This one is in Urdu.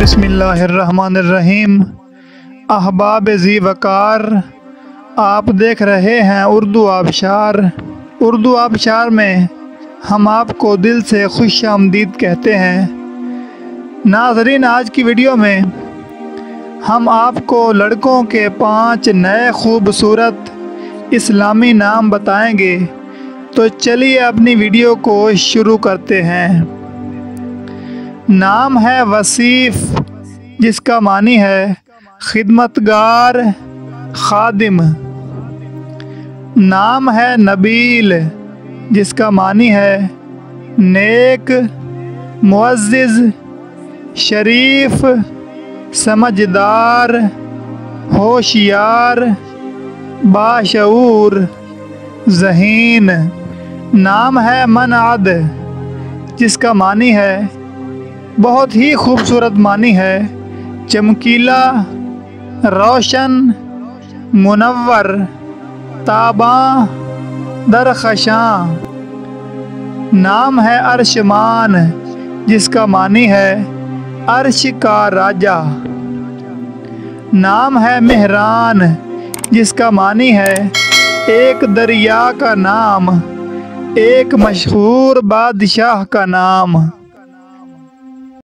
بسم اللہ الرحمن الرحیم۔ احباب ذی وقار، آپ دیکھ رہے ہیں اردو آبشار۔ اردو آبشار میں ہم آپ کو دل سے خوش آمدید کہتے ہیں۔ ناظرین، آج کی ویڈیو میں ہم آپ کو لڑکوں کے 5 نئے خوبصورت اسلامی نام بتائیں گے، تو چلیے اپنی ویڈیو کو شروع کرتے ہیں۔ نام ہے وصیف، جس کا معنی ہے خدمتگار، خادم۔ نام ہے نبیل، جس کا معنی ہے نیک، معزز، شریف، سمجھدار، ہوشیار، باشعور، ذہین۔ نام ہے منعد، جس کا معنی ہے بہت ہی خوبصورت معنی ہے چمکیلا، روشن، منور، تاباں، درخشاں۔ نام ہے ارشمان، جس کا معنی ہے عرش کا راجا۔ نام ہے مہران، جس کا معنی ہے ایک دریا کا نام، ایک مشہور بادشاہ کا نام۔